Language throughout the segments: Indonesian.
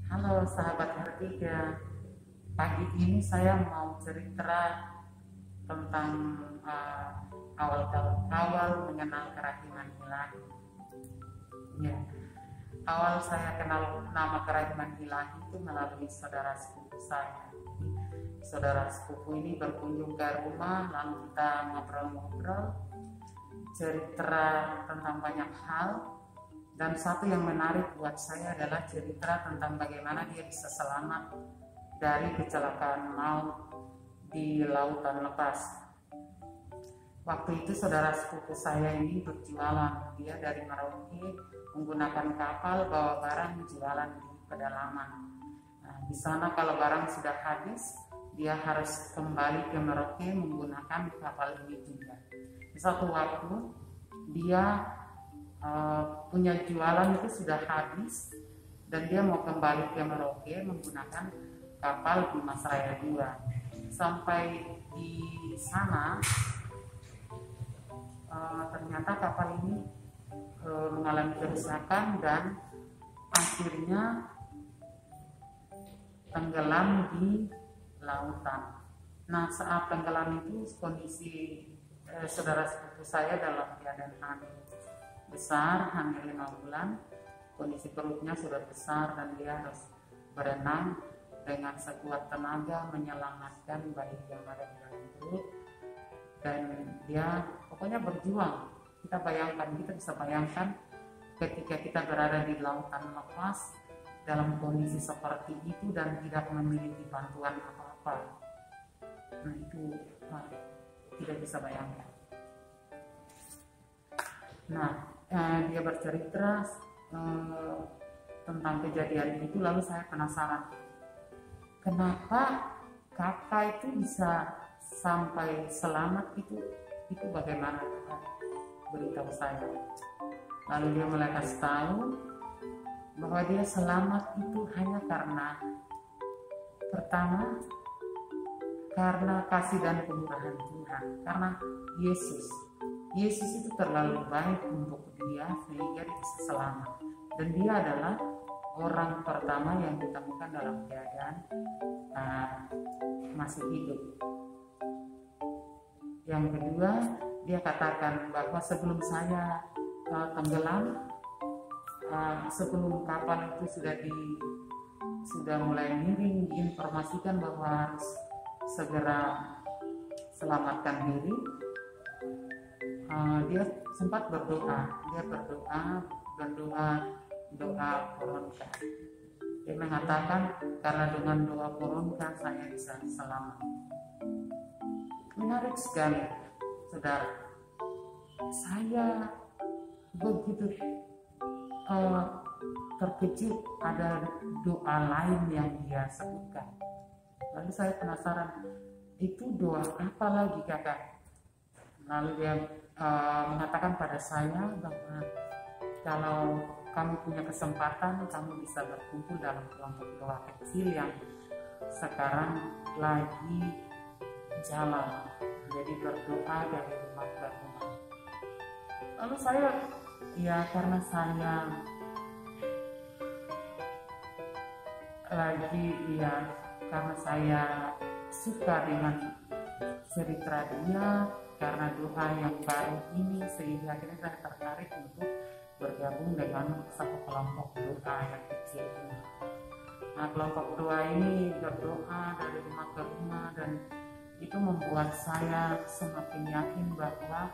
Halo sahabat Hertiga, pagi ini saya mau cerita tentang awal mengenal kerahiman ilahi. Ya, awal saya kenal nama kerahiman ilahi itu melalui saudara sepupu saya. Saudara sepupu ini berkunjung ke rumah, lalu kita ngobrol-ngobrol, cerita tentang banyak hal. Dan satu yang menarik buat saya adalah cerita tentang bagaimana dia bisa selamat dari kecelakaan maut di lautan lepas. Waktu itu saudara sepupu saya ini berjualan, dia dari Merauke menggunakan kapal bawa barang jualan di pedalaman. Nah, di sana kalau barang sudah habis, dia harus kembali ke Merauke menggunakan kapal ini juga. Di satu waktu dia punya jualan itu sudah habis dan dia mau kembali ke Merauke menggunakan kapal Dimas Raya 2. Sampai di sana ternyata kapal ini mengalami kerusakan dan akhirnya tenggelam di lautan. Nah, saat tenggelam itu kondisi saudara sepupu saya dalam keadaan hamil besar, hamil 5 bulan, kondisi perutnya sudah besar dan dia harus berenang dengan sekuat tenaga menyelamatkan bayi yang ada di dalam perut. Dan dia pokoknya berjuang. Kita bisa bayangkan ketika kita berada di lautan lepas dalam kondisi seperti itu dan tidak memiliki bantuan apa-apa. Nah, itu tidak bisa bayangkan. Nah, dia bercerita tentang kejadian itu, lalu saya penasaran kenapa kakak itu bisa sampai selamat, itu bagaimana, kakak beritahu saya. Lalu dia mulai kasih tahu bahwa dia selamat itu hanya karena pertama karena kasih dan kemurahan Tuhan, karena Yesus itu terlalu baik untuk dia sehingga dia bisa selamat. Dan dia adalah orang pertama yang ditemukan dalam keadaan masih hidup. Yang kedua, dia katakan bahwa sebelum saya tenggelam, sebelum kapal itu sudah mulai miring, diinformasikan bahwa harus segera selamatkan diri. Dia sempat berdoa koronka. Dia mengatakan karena dengan doa koronka saya bisa selamat. Menarik sekali, saudara. Saya begitu terkejut ada doa lain yang dia sebutkan. Lalu saya penasaran, itu doa apa lagi, kakak? Lalu dia mengatakan pada saya bahwa kalau kamu punya kesempatan, kamu bisa berkumpul dalam kelompok doa kecil yang sekarang lagi jalan, jadi berdoa dari rumah ke rumah. Lalu saya, karena saya karena saya suka dengan cerita dia, karena doa yang baru ini, sehingga akhirnya saya tertarik untuk bergabung dengan satu kelompok doa yang kecil ini. Nah, kelompok doa ini berdoa dari rumah ke rumah dan itu membuat saya semakin yakin bahwa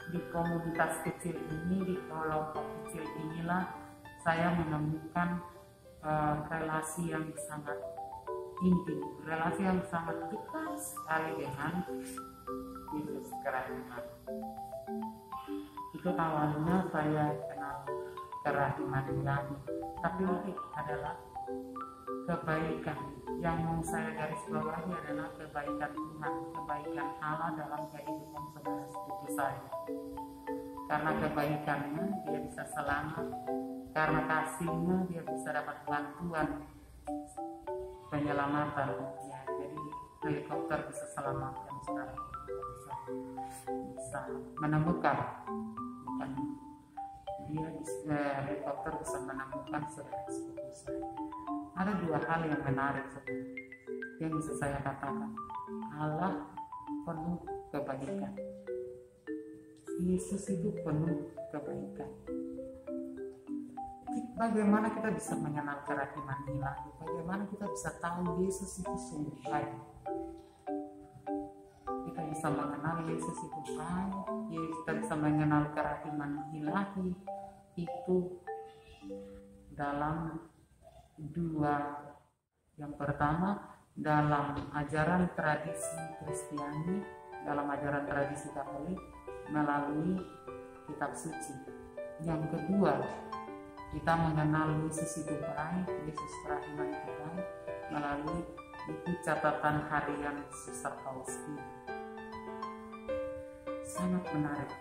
di komunitas kecil ini, di kelompok kecil inilah saya menemukan relasi yang sangat intim, relasi yang sangat dekat sekali dengan Yesus kerahiman. Itu awalnya saya kenal kerahiman ilahi, tapi ini adalah kebaikan yang mau saya garis bawahi adalah kebaikan Tuhan, kebaikan Allah dalam kehidupan saudara sepupu saya. Karena kebaikannya dia bisa selamat, karena kasihnya dia bisa dapat bantuan penyelamatan. Jadi helikopter bisa selamatkan saudara, bisa menemukan, bukan dia bisa helikopter bisa menemukan saudara sepupu saya. Ada dua hal yang menarik yang bisa saya katakan. Allah penuh kebaikan. Yesus itu penuh kebaikan. Bagaimana kita bisa mengenal kerahiman ilahi? Bagaimana kita bisa tahu Yesus itu sungguh baik? Kita bisa mengenal Yesus itu baik, kita bisa mengenal kerahiman ilahi itu dalam dua. Yang pertama, dalam ajaran tradisi Kristiani, dalam ajaran tradisi Katolik melalui kitab suci. Yang kedua, kita mengenal Yesus itu baik, Yesus kerahiman itu baik melalui buku catatan harian Suster Faustina. Sangat menarik.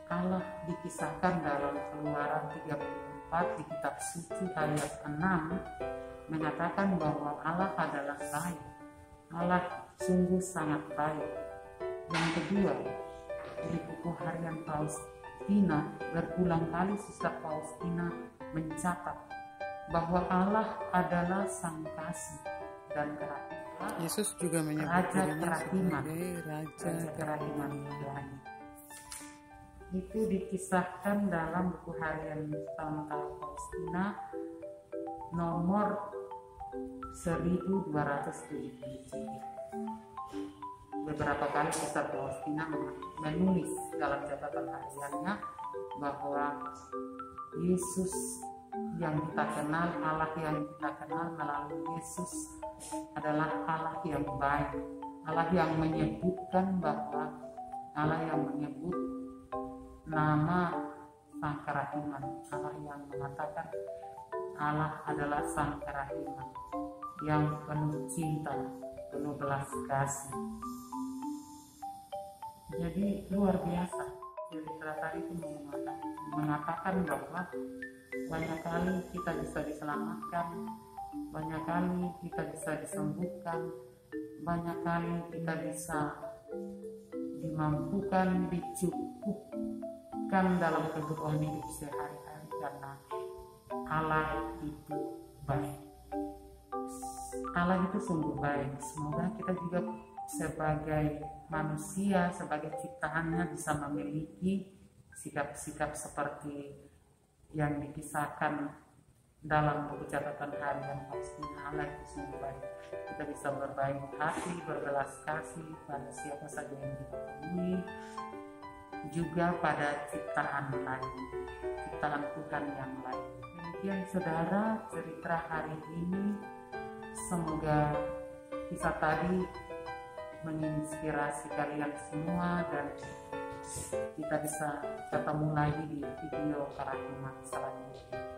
Allah dikisahkan dalam Keluaran 34 di kitab suci ayat 6 mengatakan bahwa Allah adalah baik. Allah sungguh sangat baik. Yang kedua, di buku harian Faustina berulang kali Suster Faustina mencatat bahwa Allah adalah Sang Kasih dan kerahiman. Yesus juga menyebut Raja dirinya kerahiman, sebagai Raja kerahiman ilahi. Itu dikisahkan dalam buku harian Santa Faustina nomor 1273. Beberapa kali Suster Faustina menulis dalam catatan hariannya bahwa Yesus yang kita kenal, Allah yang kita kenal melalui Yesus adalah Allah yang baik, Allah yang menyebutkan bahwa Allah yang menyebut nama Sang Kerahiman, Allah yang mengatakan Allah adalah Sang Kerahiman yang penuh cinta, penuh belas kasih. Jadi luar biasa. Cerita tadi itu mengatakan bahwa banyak kali kita bisa diselamatkan, banyak kali kita bisa disembuhkan, banyak kali kita bisa dimampukan, dicukupkan dalam kebutuhan hidup sehari-hari karena Allah itu baik. Allah itu sungguh baik. Semoga kita juga sebagai manusia, sebagai ciptaannya bisa memiliki sikap-sikap seperti yang dikisahkan dalam buku catatan harian Faustina. Allah itu sungguh baik. Kita bisa berbaik hati, berbelas kasih pada siapa saja yang kita temui, juga pada ciptaan lain, ciptaan Tuhan yang lain. Demikian saudara cerita hari ini. Semoga kisah tadi menginspirasi kalian semua dan kita bisa ketemu lagi di video kerahiman selanjutnya.